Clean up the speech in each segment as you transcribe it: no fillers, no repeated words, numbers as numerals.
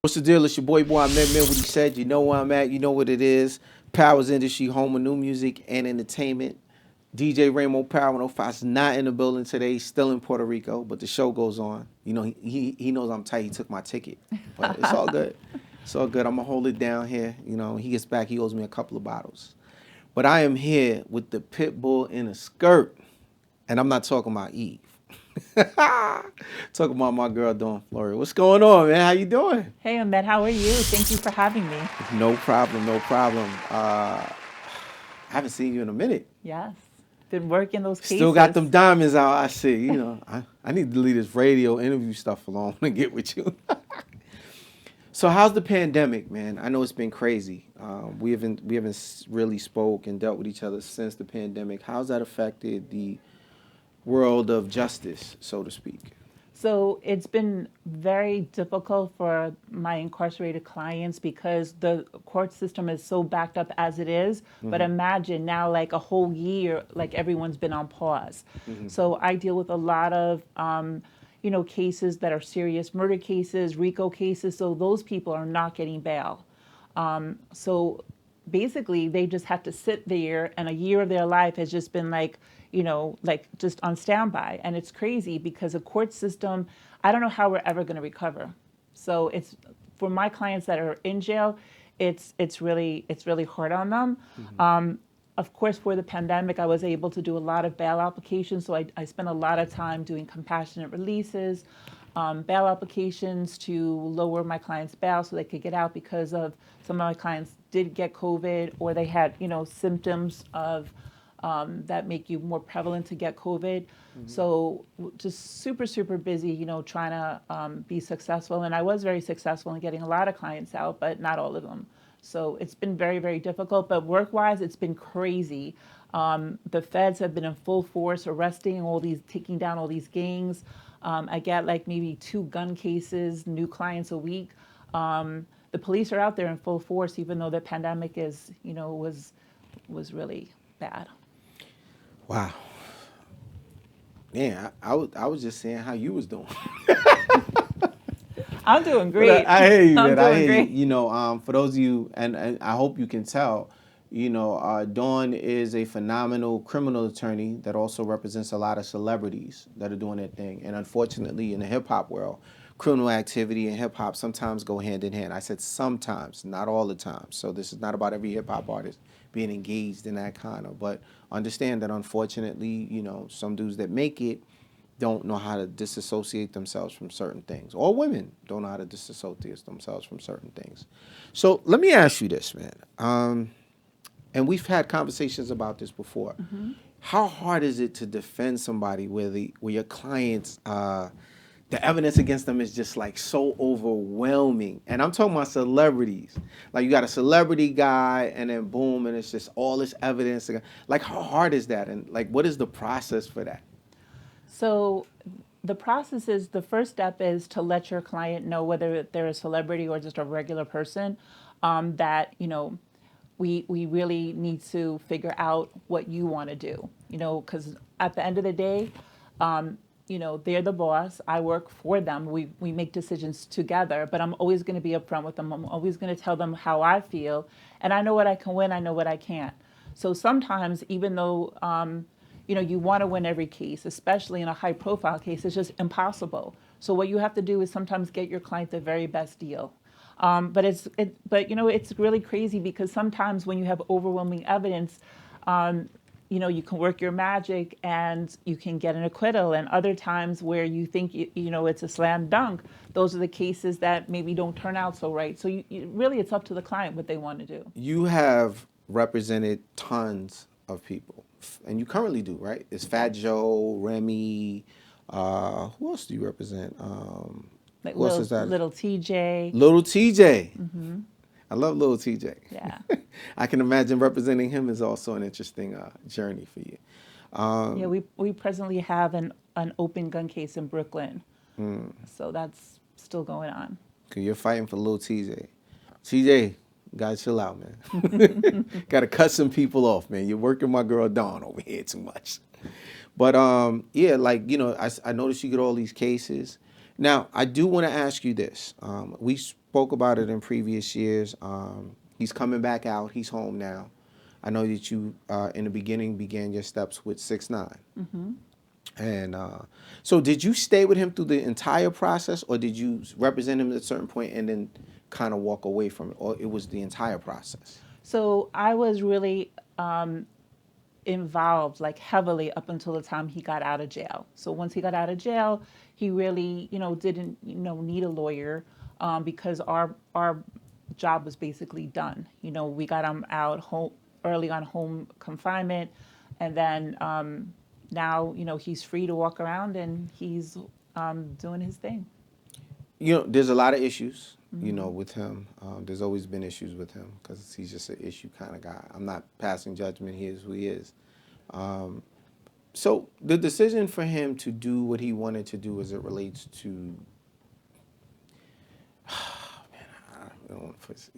What's the deal? It's your boy, I meant what he said. You know where I'm at. You know what it is. Powers Industry, home of new music and entertainment. DJ Ramo Power 105 is not in the building today. He's still in Puerto Rico, but the show goes on. You know, he knows I'm tight. He took my ticket, but it's all good. It's all good. I'm going to hold it down here. You know, he gets back. He owes me a couple of bottles. But I am here with the pit bull in a skirt, and I'm not talking about Eve. Talking about my girl doing Florio. What's going on, man? How you doing? Hey, Ahmed, how are you? Thank you for having me. No problem, no problem. I haven't seen you in a minute. Yes, been working those cases. Still got them diamonds out, I see. You know, I need to leave this radio interview stuff alone and get with you. So how's the pandemic, man? I know it's been crazy. We haven't really spoke and dealt with each other since the pandemic. How's that affected the world of justice, so to speak? So it's been very difficult for my incarcerated clients because the court system is so backed up as it is. But imagine now, like a whole year, like everyone's been on pause. So I deal with a lot of, cases that are serious murder cases, RICO cases. So those people are not getting bail. So basically, they just have to sit there, and a year of their life has just been like, like just on standby. And it's crazy because the court system, I don't know how we're ever going to recover. So it's for my clients that are in jail, it's really hard on them. Of course, for the pandemic, I was able to do a lot of bail applications. So I spent a lot of time doing compassionate releases, bail applications to lower my clients' bail so they could get out because of some of my clients did get COVID or they had, symptoms of that make you more prevalent to get COVID. So just super, super busy, trying to be successful. And I was very successful in getting a lot of clients out, but not all of them. So it's been very, very difficult. But work-wise, it's been crazy. The feds have been in full force arresting taking down all these gangs. I get like maybe 2 gun cases, new clients a week. The police are out there in full force, even though the pandemic was really bad. Wow. Yeah, I was just saying how you was doing. I'm doing great. I hear you, I'm man. I doing hear great. you. You know, for those of you, and I hope you can tell, Dawn is a phenomenal criminal attorney that also represents a lot of celebrities that are doing their thing. And unfortunately, in the hip hop world, criminal activity and hip hop sometimes go hand in hand. I said sometimes, not all the time. So this is not about every hip hop artist being engaged in that kind of, but understand that unfortunately, some dudes that make it don't know how to disassociate themselves from certain things, or women don't know how to disassociate themselves from certain things. So let me ask you this, man. And we've had conversations about this before. How hard is it to defend somebody where your clients, the evidence against them is just like so overwhelming? And I'm talking about celebrities. Like you got a celebrity guy, and then boom, and it's just all this evidence. Like how hard is that? And like, what is the process for that? So the process is the first step is to let your client know whether they're a celebrity or just a regular person, that, we really need to figure out what you want to do, because at the end of the day, they're the boss. I work for them. We make decisions together, but I'm always going to be upfront with them. I'm always going to tell them how I feel, and I know what I can win. I know what I can't. So sometimes, even though you want to win every case, especially in a high-profile case, it's just impossible. So what you have to do is sometimes get your client the very best deal. But it's really crazy because sometimes when you have overwhelming evidence, you can work your magic and you can get an acquittal. And other times where you think it's a slam dunk, those are the cases that maybe don't turn out so right. So really, it's up to the client what they want to do. You have represented tons of people, and you currently do, right? It's Fat Joe, Remy. Who else do you represent? Like Who else is that? little TJ. Little TJ. I love Little TJ. Yeah. I can imagine representing him is also an interesting journey for you. Yeah, we presently have an open gun case in Brooklyn. So that's still going on. Cause you're fighting for Little TJ. TJ, gotta chill out, man. Gotta cut some people off, man. You're working my girl Dawn over here too much. But yeah, like I noticed you get all these cases. Now, I do want to ask you this. We spoke about it in previous years. He's coming back out. He's home now. I know that you, in the beginning, began your steps with 6ix9ine. Mm-hmm. And so did you stay with him through the entire process, or did you represent him at a certain point and then kind of walk away from it, or it was the entire process? So I was really involved like heavily up until the time he got out of jail. So once he got out of jail, he really, didn't, need a lawyer because our job was basically done. We got him out home early on home confinement, and then now, he's free to walk around and he's doing his thing. There's a lot of issues, with him. There's always been issues with him because he's just an issue kind of guy. I'm not passing judgment. He is who he is. So the decision for him to do what he wanted to do as it relates to, man, I don't want to put,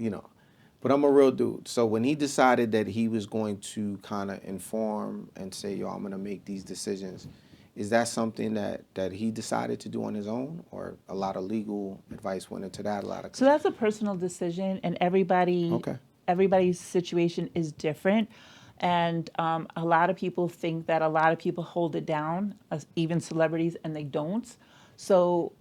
but I'm a real dude. So when he decided that he was going to kind of inform and say, yo, I'm going to make these decisions, is that something that he decided to do on his own, or a lot of legal advice went into that? So that's a personal decision, and everybody's situation is different. And a lot of people think that a lot of people hold it down, even celebrities, and they don't. So,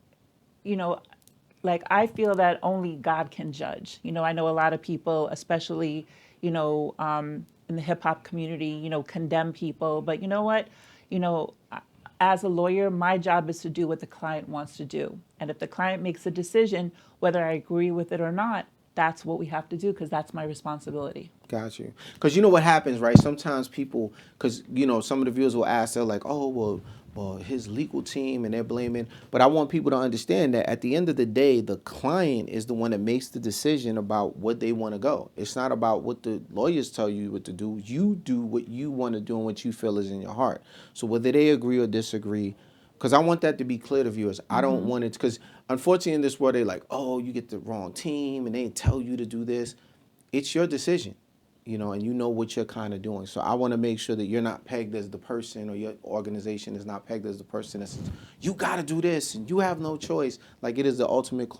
like I feel that only God can judge. I know a lot of people, especially, in the hip hop community, condemn people. But you know what? As a lawyer, my job is to do what the client wants to do. And if the client makes a decision, whether I agree with it or not, that's what we have to do because that's my responsibility. Got you. Because you know what happens, right? Sometimes people, because, some of the viewers will ask, they're like, oh, well, his legal team, and they're blaming. But I want people to understand that at the end of the day, the client is the one that makes the decision about what they want to go. It's not about what the lawyers tell you what to do. You do what you want to do and what you feel is in your heart. So whether they agree or disagree, because I want that to be clear to viewers. I don't want it, because unfortunately in this world, they're like, oh, you get the wrong team and they tell you to do this. It's your decision, and you know what you're kind of doing. So I want to make sure that you're not pegged as the person, or your organization is not pegged as the person that says, you got to do this and you have no choice. Like it is the ultimate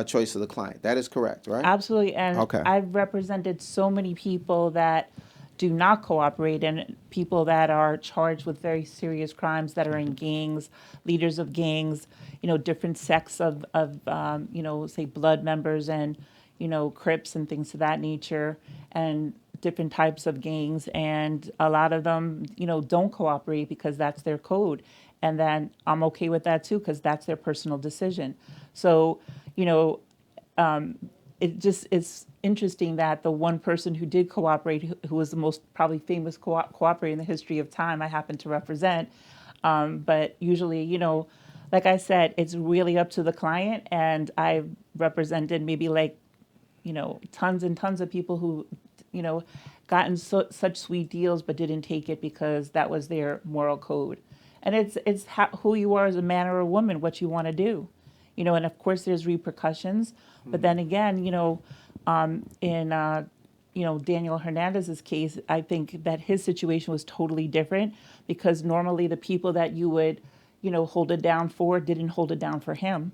choice of the client. That is correct, right? Absolutely. And Okay. I've represented so many people that do not cooperate, and people that are charged with very serious crimes, that are in gangs, leaders of gangs, different sects of say blood members and, Crips and things of that nature, and different types of gangs. And a lot of them, don't cooperate because that's their code. And then I'm okay with that too, because that's their personal decision. So, it's interesting that the one person who did cooperate, who was the most probably famous cooperator in the history of time, I happen to represent. But usually, like I said, it's really up to the client. And I've represented maybe like, tons and tons of people who, gotten such sweet deals but didn't take it because that was their moral code. And it's who you are as a man or a woman, what you want to do. And of course there's repercussions. But then again, in Daniel Hernandez's case, I think that his situation was totally different because normally the people that you would, hold it down for didn't hold it down for him,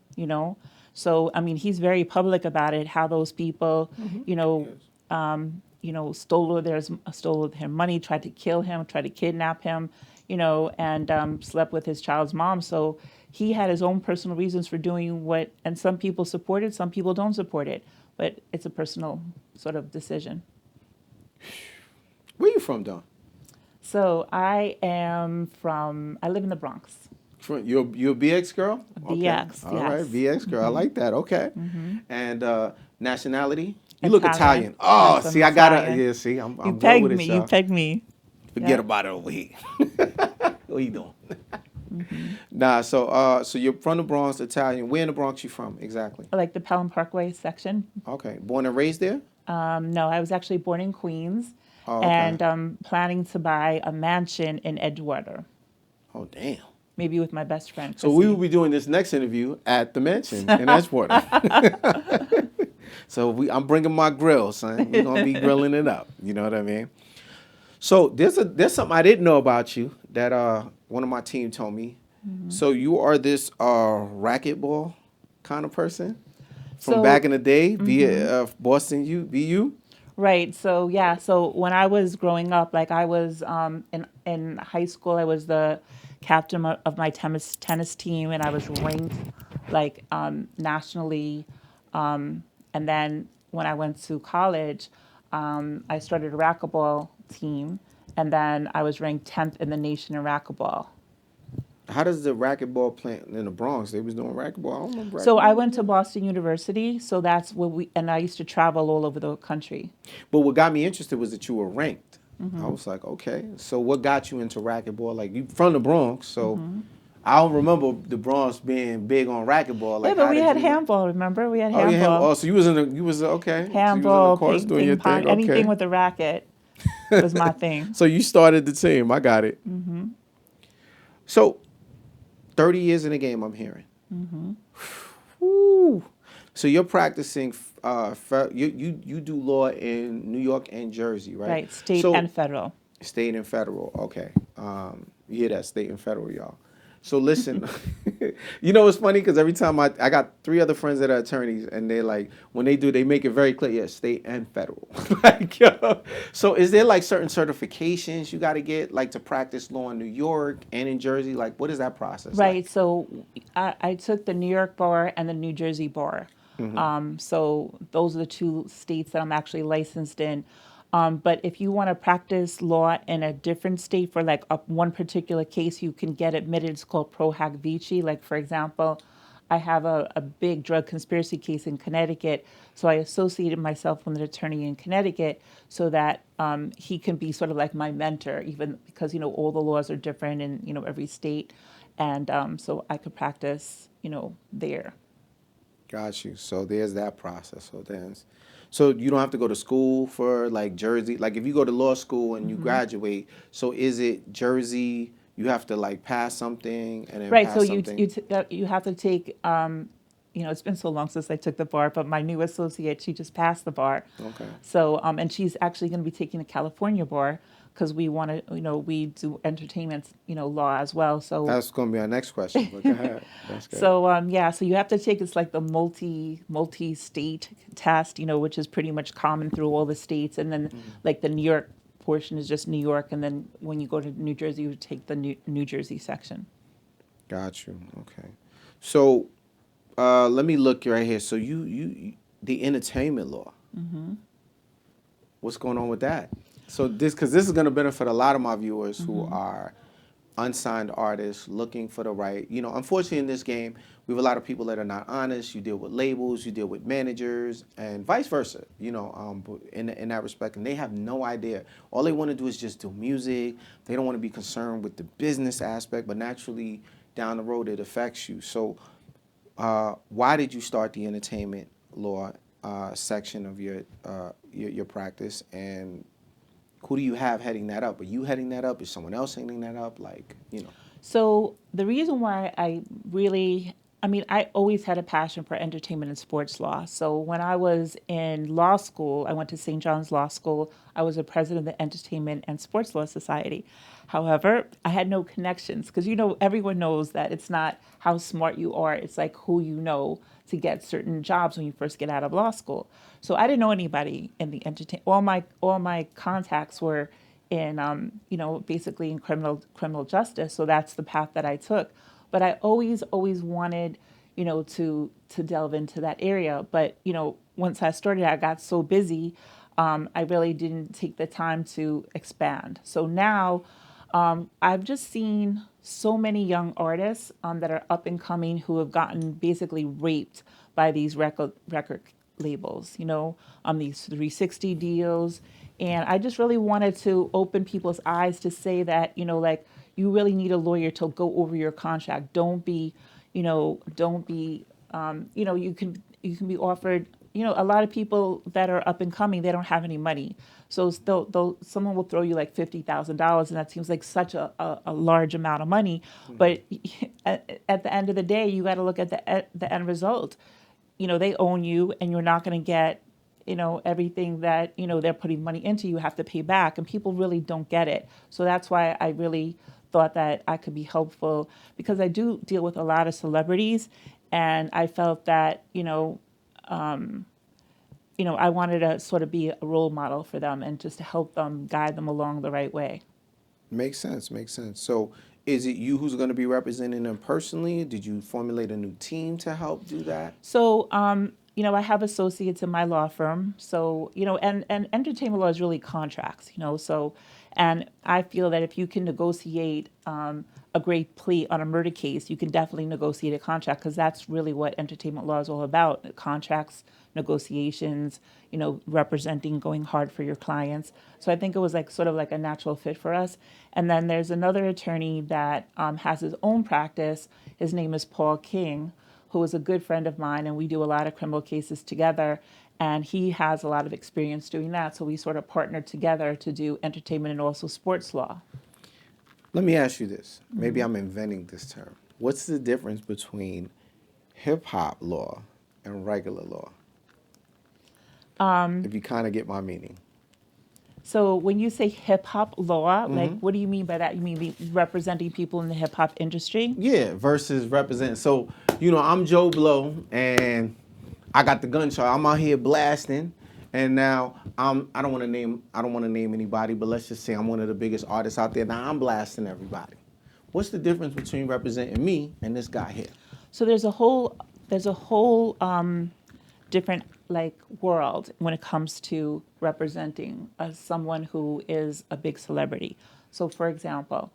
So, I mean, he's very public about it, how those people, stole their money, tried to kill him, tried to kidnap him, and slept with his child's mom. So he had his own personal reasons for doing what, and some people support it, some people don't support it, but it's a personal sort of decision. Where you from, Dawn? So I live in the Bronx. You're a BX girl? BX, Okay. All yes. right, BX girl. I like that. Okay. And nationality? You Italian. look Italian. Oh, Yes, I'm see, I got to, Italian. yeah, see, I'm You good pegged with it, me. y'all. You pegged me. Forget Yeah. about it over here. What you doing? Nah, so you're from the Bronx, Italian. Where in the Bronx you from, exactly? I like the Pelham Parkway section. Okay. Born and raised there? No, I was actually born in Queens, Oh, okay. and planning to buy a mansion in Edgewater, Oh, damn. maybe with my best friend. So we will Chrissy. be doing this next interview at the mansion in Edgewater. So I'm bringing my grill, son. We're gonna be grilling it up. You know what I mean? So there's something I didn't know about you that one of my team told me. So you are this racquetball kind of person from back So, in the day, via Boston U BU. right. So yeah. So when I was growing up, like I was in high school, I was the captain of my tennis team, and I was ranked like nationally. And then when I went to college, I started a racquetball team, and then I was ranked 10th in the nation in racquetball. How does the racquetball plant in the Bronx? They was doing racquetball. I don't remember So I racquetball went to over Boston University. So that's what and I used to travel all over the country. But what got me interested was that you were ranked. I was like, okay. So what got you into racquetball? Like you from the Bronx, so I don't remember the Bronx being big on racquetball. Yeah, Like but how we did had you? handball. Remember, we had Oh, you have. handball. Oh, so you was in the. You was okay. So you was in the Handball, course doing your ping pong, thing. anything Okay. with a racket was my thing. So you started the team. I got it. So 30 years in the game. I'm hearing. Woo. So you're practicing. You do law in New York and Jersey, right? Right, state and So federal. state and federal. Okay. You hear that? State and federal, y'all. So listen, you know it's funny because every time I got three other friends that are attorneys and they like when they do they make it very clear, yeah, state and federal. Like, yo. So is there like certain certifications you got to get like to practice law in New York and in Jersey? Like what is that process Right, like? so I took the New York bar and the New Jersey bar. So those are the two states that I'm actually licensed in. But if you want to practice law in a different state for like one particular case, you can get admitted. It's called pro hac vici. Like for example, I have a big drug conspiracy case in Connecticut, so I associated myself with an attorney in Connecticut so that he can be sort of like my mentor, even because all the laws are different in every state, and so I could practice there. Got you. So there's that process. So you don't have to go to school for like Jersey. Like if you go to law school and you graduate, so is it Jersey? You have to like pass something and then Right. So pass something. you have to take. It's been so long since I took the bar, but my new associate, she just passed the bar. Okay. So and she's actually going to be taking the California bar because we want to, we do entertainment, law as well. So That's going to be our next question, but go ahead. That's good. so yeah, so you have to take it's like the multi state test, which is pretty much common through all the states, and then like the New York portion is just New York, and then when you go to New Jersey, you take the New Jersey section. Got you. Okay. So let me look right here. So the entertainment law. What's going on with that? So because this is going to benefit a lot of my viewers who are unsigned artists looking for the right. Unfortunately in this game, we have a lot of people that are not honest. You deal with labels, you deal with managers, and vice versa. In that respect, and they have no idea. All they want to do is just do music. They don't want to be concerned with the business aspect, but naturally down the road it affects you. So, why did you start the entertainment law section of your practice, and who do you have heading that up? Are you heading that up? Is someone else heading that up? So the reason why I always had a passion for entertainment and sports law. So when I was in law school, I went to St. John's Law School. I was a president of the Entertainment and Sports Law Society. However, I had no connections because everyone knows that it's not how smart you are; it's like who you know to get certain jobs when you first get out of law school. So I didn't know anybody in the entertain. All my contacts were in basically in criminal justice. So that's the path that I took. But I always wanted to delve into that area. But once I started, I got so busy, I really didn't take the time to expand. So now I've just seen so many young artists that are up and coming who have gotten basically raped by these record labels, these 360 deals. And I just really wanted to open people's eyes to say that, like you really need a lawyer to go over your contract. Don't be, you can be offered, a lot of people that are up and coming, they don't have any money. So someone will throw you like $50,000, and that seems like such a large amount of money. But at the end of the day, you got to look at the end result. They own you, and you're not going to get everything that they're putting money into. You have to pay back, and people really don't get it. So that's why I really thought that I could be helpful because I do deal with a lot of celebrities, and I felt that I wanted to sort of be a role model for them and just to help them guide them along the right way. Makes sense. Makes sense. So, is it you who's going to be representing them personally? Did you formulate a new team to help do that? So, I have associates in my law firm. So, and entertainment law is really contracts, so, and I feel that if you can negotiate a great plea on a murder case, you can definitely negotiate a contract because that's really what entertainment law is all about: contracts, negotiations, representing, going hard for your clients. So I think it was like sort of like a natural fit for us. And then there's another attorney that has his own practice. His name is Paul King, who is a good friend of mine, and we do a lot of criminal cases together. And he has a lot of experience doing that. So we sort of partnered together to do entertainment and also sports law. Let me ask you this. Maybe I'm inventing this term. What's the difference between hip hop law and regular law? If you kind of get my meaning. So when you say hip hop law, like what do you mean by that? You mean representing people in the hip hop industry? Yeah, versus represent. So, I'm Joe Blow and I got the gunshot. I'm out here blasting. And now I don't want to name anybody, but let's just say I'm one of the biggest artists out there. Now I'm blasting everybody. What's the difference between representing me and this guy here? So there's a whole different like world when it comes to representing someone who is a big celebrity. So for example,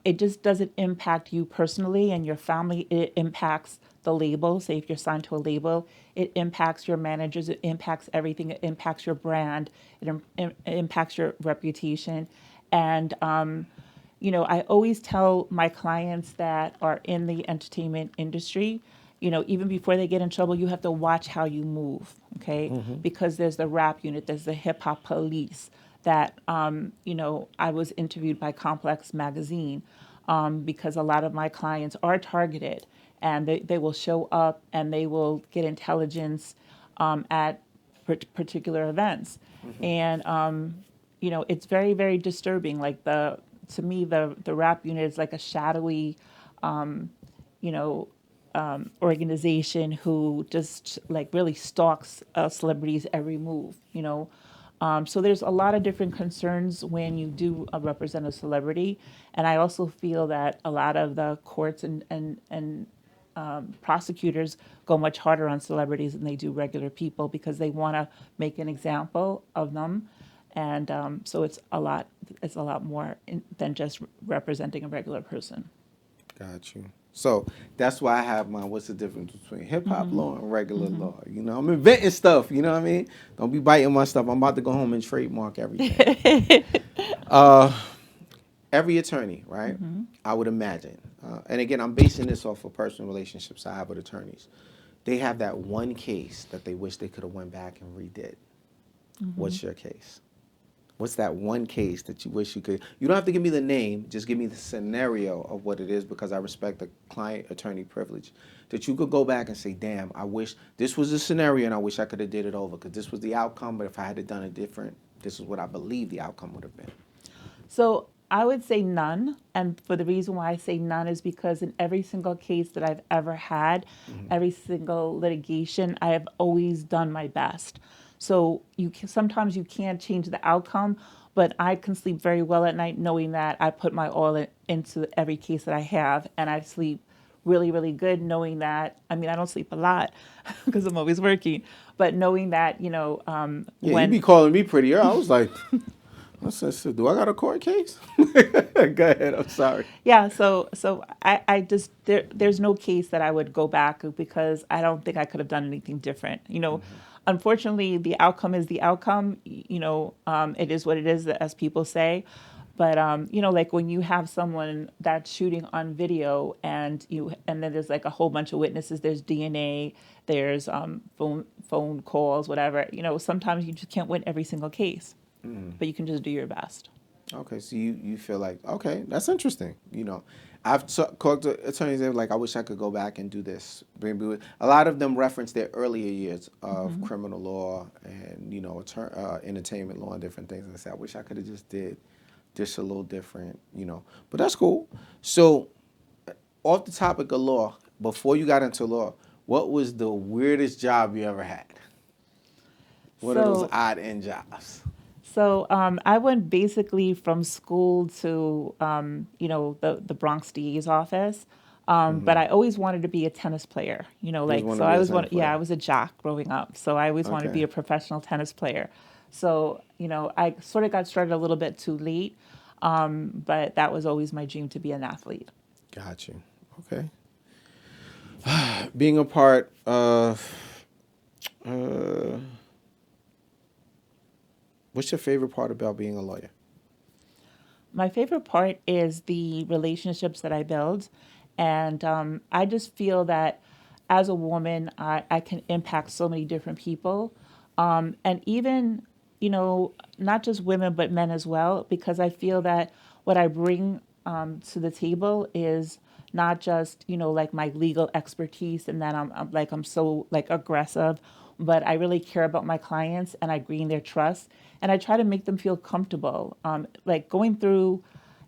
it just doesn't impact you personally and your family. It impacts the label. Say if you're signed to a label, it impacts your managers. It impacts everything. It impacts your brand. It impacts your reputation. And I always tell my clients that are in the entertainment industry, even before they get in trouble, you have to watch how you move, okay? Because there's the rap unit, there's the hip hop police that, I was interviewed by Complex Magazine because a lot of my clients are targeted and they will show up and they will get intelligence at particular events. And, it's very, very disturbing. Like to me, the rap unit is like a shadowy, you know, organization who just like really stalks celebrities' every move. So there's a lot of different concerns when you do represent a celebrity, and I also feel that a lot of the courts and prosecutors go much harder on celebrities than they do regular people because they want to make an example of them, and so it's a lot more than just representing a regular person. Got you. So that's why I have my what's the difference between hip hop law and regular law. I'm inventing stuff, you know what I mean? Don't be biting my stuff. I'm about to go home and trademark everything. Every attorney, right? I would imagine. And again, I'm basing this off of personal relationships I have with attorneys. They have that one case that they wish they could have went back and redid. What's your case? What's that one case that you wish you could? You don't have to give me the name. Just give me the scenario of what it is because I respect the client attorney privilege. That you could go back and say, damn, I wish this was the scenario and I wish I could have did it over because this was the outcome. But if I had done it different, this is what I believe the outcome would have been. So I would say none. And for the reason why I say none is because in every single case that I've ever had, every single litigation, I have always done my best. So sometimes you can't change the outcome, but I can sleep very well at night knowing that I put my all into every case that I have, and I sleep really, really good knowing that. I mean, I don't sleep a lot because I'm always working, but knowing that, Yeah, you be calling me pretty early. I was like, I said, so do I got a court case? Go ahead. I'm sorry. yeah, so I just there's no case that I would go back because I don't think I could have done anything different. Unfortunately, the outcome is the outcome. It is what it is, as people say. But like when you have someone that's shooting on video and then there's like a whole bunch of witnesses. There's DNA, there's phone calls, whatever. Sometimes you just can't win every single case, but you can just do your best. Okay, so you feel like, okay, that's interesting. I've talked to attorneys that are like, I wish I could go back and do this. A lot of them reference their earlier years of criminal law and, entertainment law and different things. And I say, I wish I could have just did just a little different, But that's cool. So, off the topic of law, before you got into law, what was the weirdest job you ever had? What are those So, odd end jobs? I went basically from school to, the Bronx DA's office. But I always wanted to be a tennis player, You just like, want to so be I a was tennis I player. was a jock growing up. So I always wanted to be Okay. a professional tennis player. So, I sort of got started a little bit too late. But that was always my dream to be an athlete. Got you. Okay. Being a part of, uh, what's your favorite part about being a lawyer? My favorite part is the relationships that I build. And I just feel that as a woman, I can impact so many different people. And even, not just women, but men as well, because I feel that what I bring to the table is not just, like my legal expertise and that I'm so like aggressive, but I really care about my clients and I gain their trust and I try to make them feel comfortable. Like going through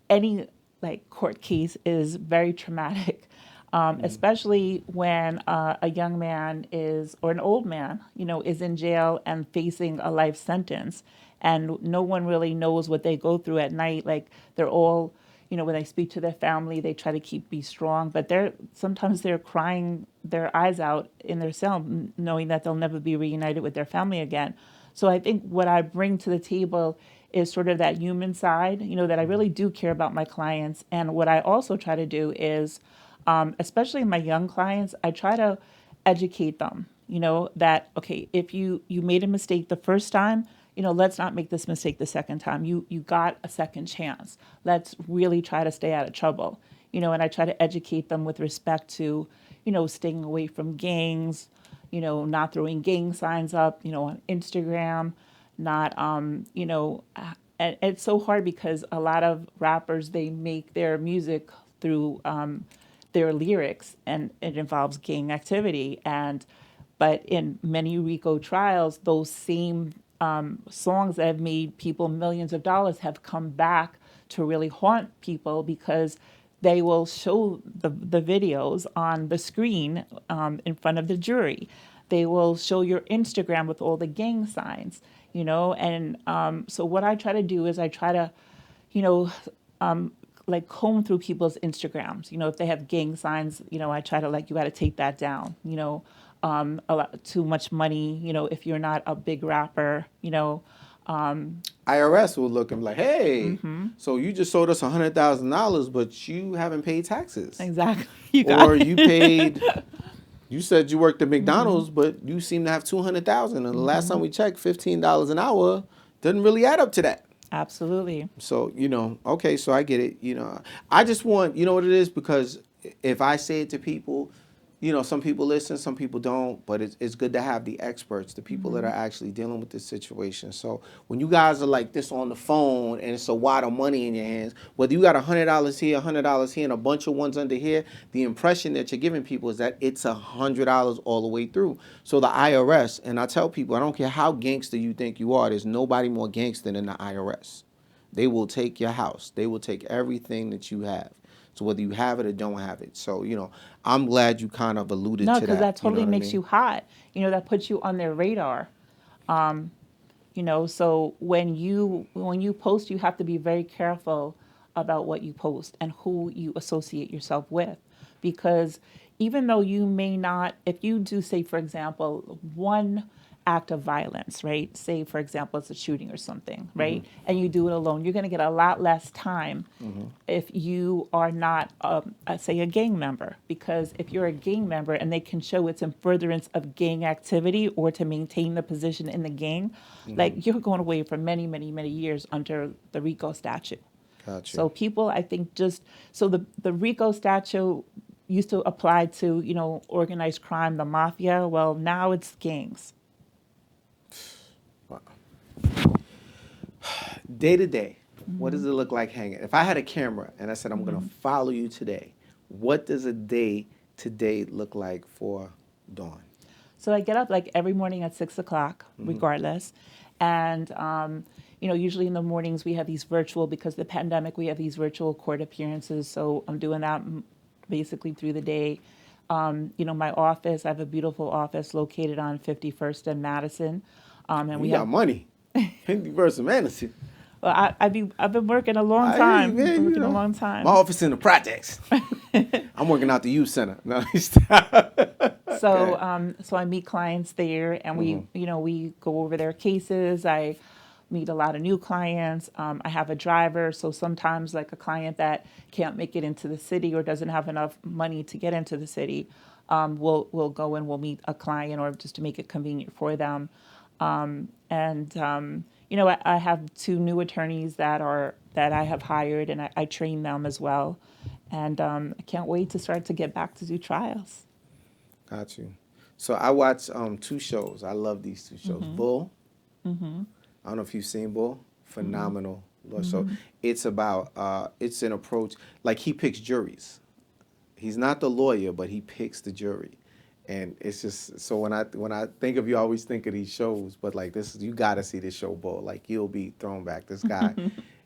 any like court case is very traumatic, especially when a young man is or an old man, is in jail and facing a life sentence, and no one really knows what they go through at night. Like they're all, when they speak to their family, they try to be strong, but sometimes they're crying their eyes out in their cell, knowing that they'll never be reunited with their family again. So I think what I bring to the table is sort of that human side, that I really do care about my clients. And what I also try to do is, especially my young clients, I try to educate them, that, okay, if you made a mistake the first time, let's not make this mistake the second time. You got a second chance. Let's really try to stay out of trouble. And I try to educate them with respect to, staying away from gangs, not throwing gang signs up, on Instagram, not, and it's so hard because a lot of rappers, they make their music through their lyrics and it involves gang activity. But in many RICO trials, those same songs that have made people millions of dollars have come back to really haunt people because they will show the videos on the screen in front of the jury. They will show your Instagram with all the gang signs, And so what I try to do is I try to, you know, like comb through people's Instagrams. If they have gang signs, I try to like, you got to take that down. A lot too much money. If you're not a big rapper, IRS will look and be like, hey, so you just sold us $100,000, but you haven't paid taxes. exactly. You got Or you it. paid, you said you worked at McDonald's, but you seem to have 200,000. And the last time we checked, $15 an hour doesn't really add up to that. Absolutely. So, okay, so I get it. I just want, you know what it is? Because if I say it to people, some people listen, some people don't, but it's good to have the experts, the people that are actually dealing with this situation. So when you guys are like this on the phone and it's a wad of money in your hands, whether you got $100 here, $100 here, and a bunch of ones under here, the impression that you're giving people is that it's $100 all the way through. So the IRS, and I tell people, I don't care how gangster you think you are, there's nobody more gangster than the IRS. They will take your house. They will take everything that you have. So whether you have it or don't have it. So, I'm glad you kind of alluded No, to because that. that You know totally what I makes mean? you hot. That puts you on their radar. So when you post, you have to be very careful about what you post and who you associate yourself with, because even though you may not, if you do, say for example, one act of violence, right, say for example it's a shooting or something, right, and you do it alone, you're going to get a lot less time if you are not, say, a gang member. Because if you're a gang member and they can show it's in furtherance of gang activity or to maintain the position in the gang, like you're going away for many, many, many years under the RICO statute. Got you. So people, I think, so the RICO statute used to apply to, organized crime, the mafia. Well, now it's gangs. Wow. Day to day, what does it look like hanging? If I had a camera and I said, I'm going to follow you today, what does a day to day look like for Dawn? So I get up like every morning at 6 o'clock, regardless. And, usually in the mornings we have these virtual, because of the pandemic, we have these virtual court appearances. So I'm doing that basically through the day. My office, I have a beautiful office located on 51st and Madison. And we You got have, money. Hindi versus Madison. well, I've been working a long I hear you, time, man. You working a know, long my time. office in the projects. I'm working out the youth center. No, stop. So, Okay. so I meet clients there, and we go over their cases. I meet a lot of new clients. I have a driver, so sometimes like a client that can't make it into the city or doesn't have enough money to get into the city, we'll go and we'll meet a client, or just to make it convenient for them. I have two new attorneys that I have hired, and I train them as well. And I can't wait to start to get back to do trials. Got you. So I watch two shows. I love these two shows. Bull. I don't know if you've seen Bull. Phenomenal law show. It's about it's an approach like he picks juries. He's not the lawyer, but he picks the jury. And it's just so when I think of you, I always think of these shows. But like this, you got to see this show, Bull. Like you'll be thrown back. This guy,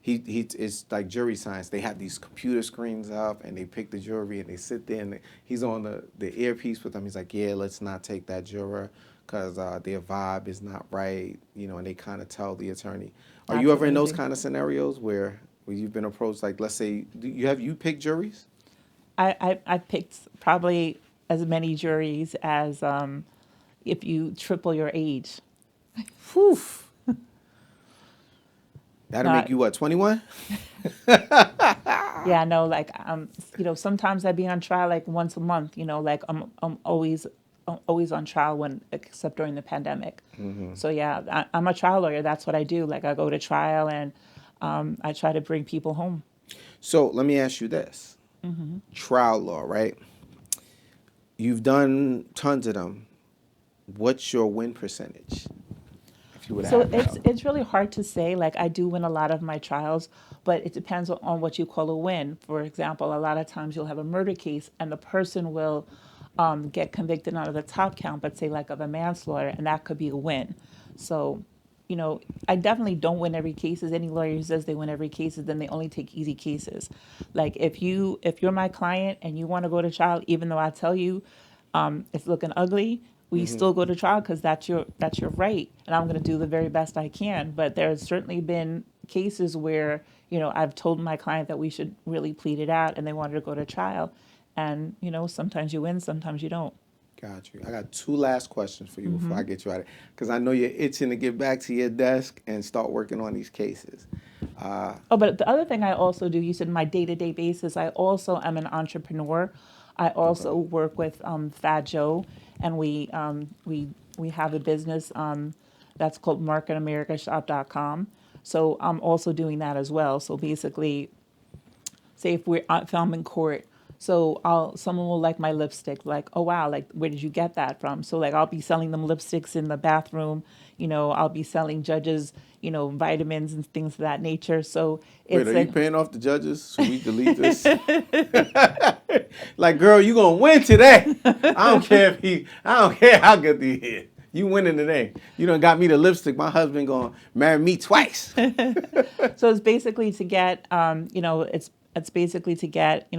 he it's like jury science. They have these computer screens up, and they pick the jury, and they sit there, and he's on the earpiece with them. He's like, yeah, let's not take that juror because their vibe is not right, and they kind of tell the attorney. Are you ever in those Absolutely. kind of scenarios where you've been approached? Like, let's say, you pick juries? I picked probably as many juries as if you triple your age. Whew. That'll make Not, you what, 21? yeah, no, like sometimes I'd be on trial like once a month. Like I'm always on trial except during the pandemic. So yeah, I'm a trial lawyer. That's what I do. Like I go to trial, and I try to bring people home. So let me ask you this. Trial law, right? You've done tons of them. What's your win percentage? If you would So have to it's tell me. it's really hard to say. Like I do win a lot of my trials, but it depends on what you call a win. For example, a lot of times you'll have a murder case, and the person will get convicted out of the top count, but say like of a manslaughter, and that could be a win. So, I definitely don't win every case. Any lawyer who says they win every case, then they only take easy cases. Like if you're my client and you want to go to trial, even though I tell you it's looking ugly, we still go to trial because that's your right, and I'm going to do the very best I can. But there's certainly been cases where I've told my client that we should really plead it out, and they wanted to go to trial, and sometimes you win, sometimes you don't. Got you. I got two last questions for you before I get you out of it. Because I know you're itching to get back to your desk and start working on these cases. Oh, but the other thing I also do, you said my day-to-day basis, I also am an entrepreneur. I Okay. also work with Fat Joe, and we have a business that's called marketamericashop.com. So I'm also doing that as well. So basically, say if I'm in court, so someone will like my lipstick, like, oh wow, like where did you get that from? So like I'll be selling them lipsticks in the bathroom, I'll be selling judges, vitamins and things of that nature. So Wait, it's are you a paying off the judges? Should we delete this? Like, girl, you gonna win today. I don't care how good he is. You winning today. You done got me the lipstick. My husband gonna marry me twice. so it's basically to get it's basically to get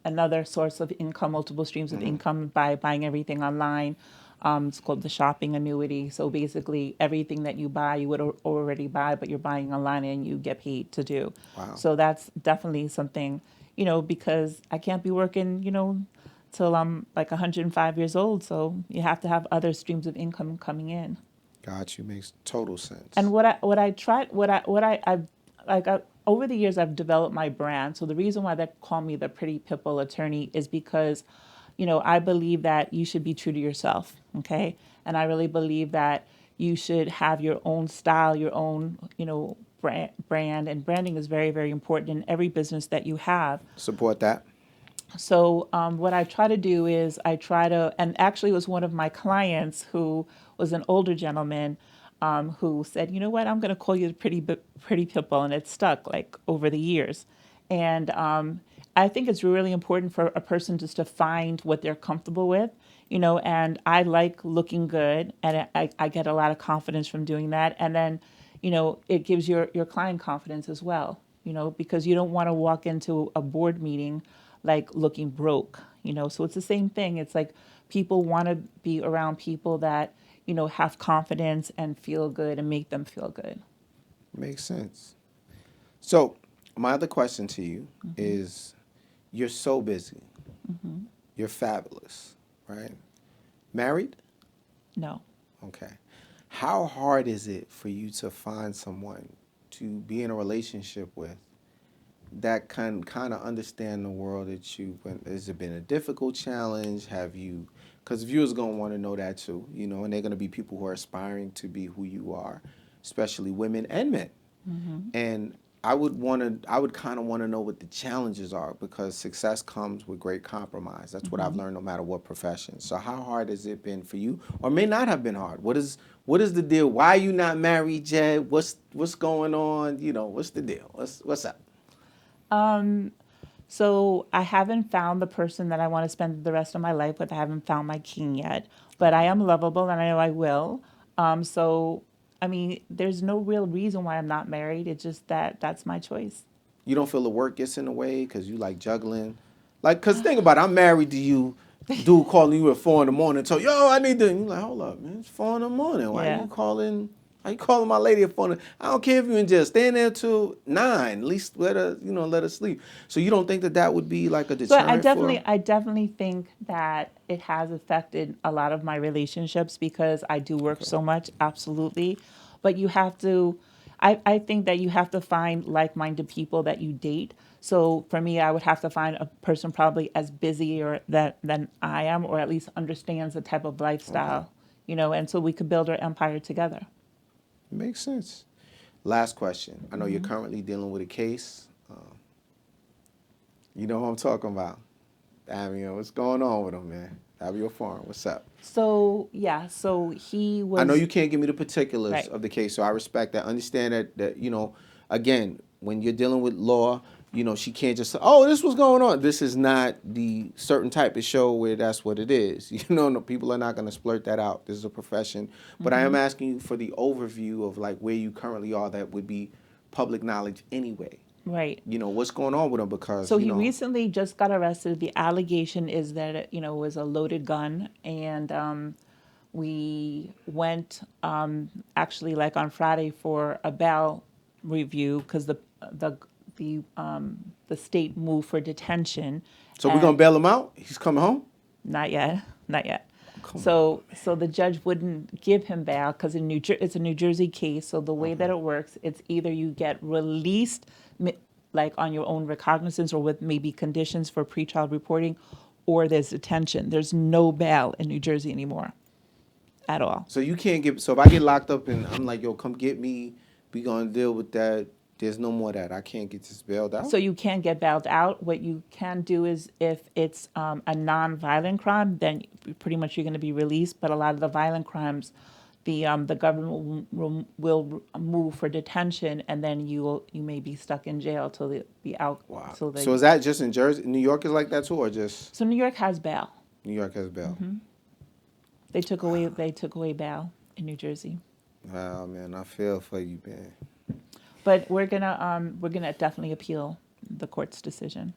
another source of income, multiple streams of income by buying everything online. It's called the shopping annuity. So basically, everything that you buy, you would already buy, but you're buying online and you get paid to do. Wow. So that's definitely something, because I can't be working, till I'm like 105 years old. So you have to have other streams of income coming in. Got you. Makes total sense. And what I tried what I've like I, over the years I've developed my brand. So the reason why they call me the Pretty Pipple Attorney is because, I believe that you should be true to yourself. Okay, and I really believe that you should have your own style, your own brand, and branding is very, very important in every business that you have. Support that. So what I try to do is and actually it was one of my clients who was an older gentleman who said, you know what, I'm going to call you the pretty pipple, and it stuck like over the years. And I think it's really important for a person just to find what they're comfortable with, and I like looking good, and I get a lot of confidence from doing that. And then, it gives your client confidence as well, because you don't want to walk into a board meeting like looking broke, so it's the same thing. It's like people want to be around people that, have confidence and feel good and make them feel good. Makes sense. So, my other question to you is you're so busy. You're fabulous, right? Married? No. Okay. How hard is it for you to find someone to be in a relationship with that can kind of understand the world that you went? Has it been a difficult challenge? Have you, because viewers going to want to know that too, and they're going to be people who are aspiring to be who you are, especially women and men. And I would kind of want to know what the challenges are, because success comes with great compromise. That's what I've learned no matter what profession. So how hard has it been for you, or may not have been hard? What is the deal? Why are you not married, Jed? What's going on? What's the deal? What's up? So I haven't found the person that I want to spend the rest of my life with. I haven't found my king yet, but I Okay. am lovable and I know I will. So I mean, there's no real reason why I'm not married. It's just that that's my choice. You don't feel the work gets in the way because you like juggling? Like, because think about it, I'm married to you. Dude calling you at 4 in the morning, so yo, I need to. You like, hold up, man, it's 4 in the morning. Why Yeah. you calling? Why you calling my lady at 4? I don't care if you in jail. Stay in there till 9. At least let her sleep. So you don't think that would be like a So I deterrent definitely, for? I definitely think that it has affected a lot of my relationships because I do work Okay. so much, absolutely. But you have to, I think that you have to find like-minded people that you date. So for me, I would have to find a person probably as busy or that than I am, or at least understands the type of Okay. lifestyle, and so we could build our empire together. Makes sense. Last question. I know you're currently dealing with a case. You know who I'm talking about. What's going on with him, man? Fabio Farm, what's up? So yeah, so he I know was you can't give me the particulars right. of the case, so I respect that. Understand that again, when you're dealing with law, she can't just say, "Oh, this was going on." This is not the certain type of show where that's what it is. No, people are not going to splurt that out. This is a profession, but I am asking you for the overview of like where you currently are. That would be public knowledge anyway. Right. What's going on with him because So he recently just got arrested. The allegation is that it was a loaded gun, and we went actually like on Friday for a bail review because the the state moved for detention, So we're gonna and bail him out. He's coming home. not yet, not yet. Come on, So the judge wouldn't give him bail because it's a New Jersey case. So the way that man. it works, it's either you get released, like on your own recognizance or with maybe conditions for pretrial reporting, or there's detention. There's no bail in New Jersey anymore at all. So you can't get. So if I get locked up and I'm like, yo, come get me, we gonna deal with that. There's no more of that. I can't get this bailed So out. you can't get bailed out. What you can do is if it's a non-violent crime, then pretty much you're going to be released. But a lot of the violent crimes, the government will move for detention, and then you may be stuck in jail till they be out. Wow. So So is that just in Jersey? New York is like that too, or just New York has bail. New York has bail? They took away bail in New Jersey. Wow, man, I feel for you, man. But we're gonna definitely appeal the court's decision.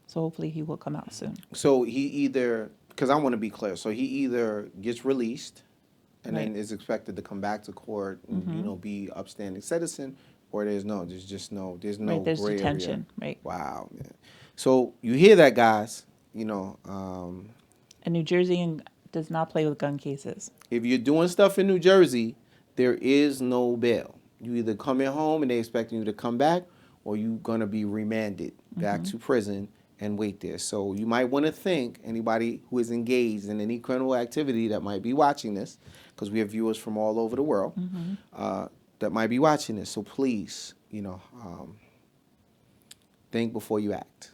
So hopefully he will come out soon. So he either, because I want to be clear, so he either gets released and Right. then is expected to come back to court and be upstanding citizen, or there's no Right, there's gray area. detention. Right. Wow, man. So you hear that, guys? And New Jersey does not play with gun cases. If you're doing stuff in New Jersey, there is no bail. You either coming home and they expecting you to come back, or you gonna be remanded back to prison and wait there. So you might want to think, anybody who is engaged in any criminal activity that might be watching this, because we have viewers from all over the world that might be watching this. So please, think before you act.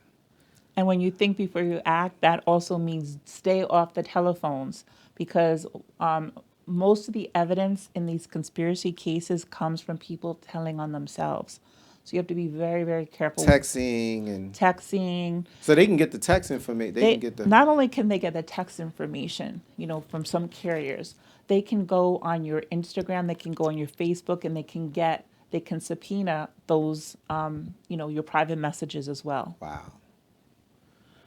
And when you think before you act, that also means stay off the telephones because most of the evidence in these conspiracy cases comes from people telling on themselves. So you have to be very, very careful. Texting and Texting. so they can get the text information. They can They get the not only can they get the text information, from some carriers, they can go on your Instagram, they can go on your Facebook, and they can subpoena those, your private messages as well. wow.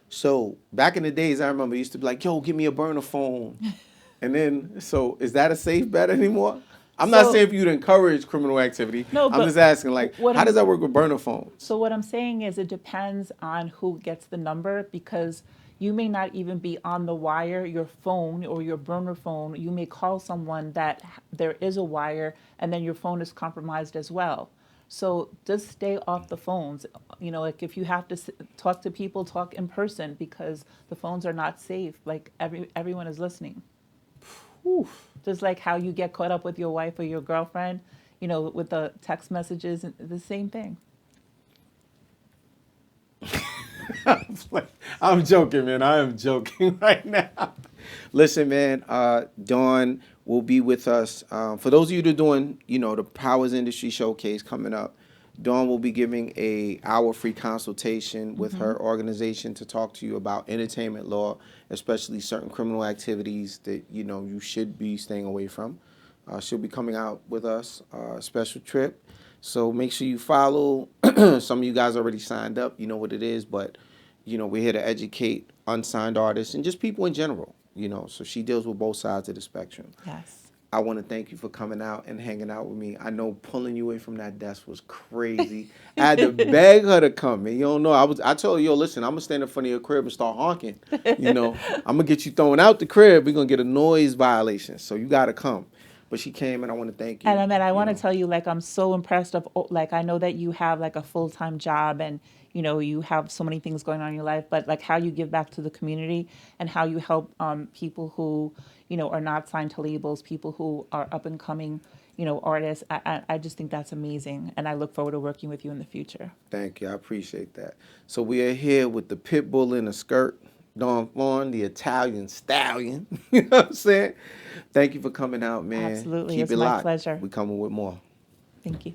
So back in the days, I remember it used to be like, "Yo, give me a burner phone," and then so is that a safe bet anymore? I'm not So saying for you to encourage criminal activity. no, I'm but just asking, like, what how I'm does that work with burner phones? So what I'm saying is it depends on who gets the number, because you may not even be on the wire, your phone or your burner phone. You may call someone that there is a wire, and then your phone is compromised as well. So just stay off the phones. Like if you have to talk to people, talk in person, because the phones are not safe. Like everyone is listening. Whew. Just like how you get caught up with your wife or your girlfriend, with the text messages, the same thing. I'm joking, man. I am joking right now. Listen, man. Dawn will be with us. For those of you that are doing, the Powers Industry Showcase coming up, Dawn will be giving a hour free consultation with her organization to talk to you about entertainment law, especially certain criminal activities that you should be staying away from. She'll be coming out with us, special trip. So make sure you follow. Some of you guys already signed up. You know what it is, but we're here to educate unsigned artists and just people in general. So she deals with both sides of the spectrum. Yes. I want to thank you for coming out and hanging out with me. I know pulling you away from that desk was crazy. I had to beg her to come, man. You don't know. I told her, yo, listen, I'm gonna stand in front of your crib and start honking. I'm gonna get you thrown out the crib. We're gonna get a noise violation. So you gotta come. But she came, and I want to thank you. And I mean, I you want to know. tell you, like, I'm so impressed like, I know that you have like a full-time job, and, you have so many things going on in your life, but like how you give back to the community and how you help people who, are not signed to labels, people who are up and coming, artists. I just think that's amazing. And I look forward to working with you in the future. Thank you. I appreciate that. So we are here with the pit bull in a skirt, Don Juan, the Italian stallion. You know what I'm saying? Thank you for coming out, man. Absolutely. Keep It's it my locked. pleasure. We coming with more. Thank you.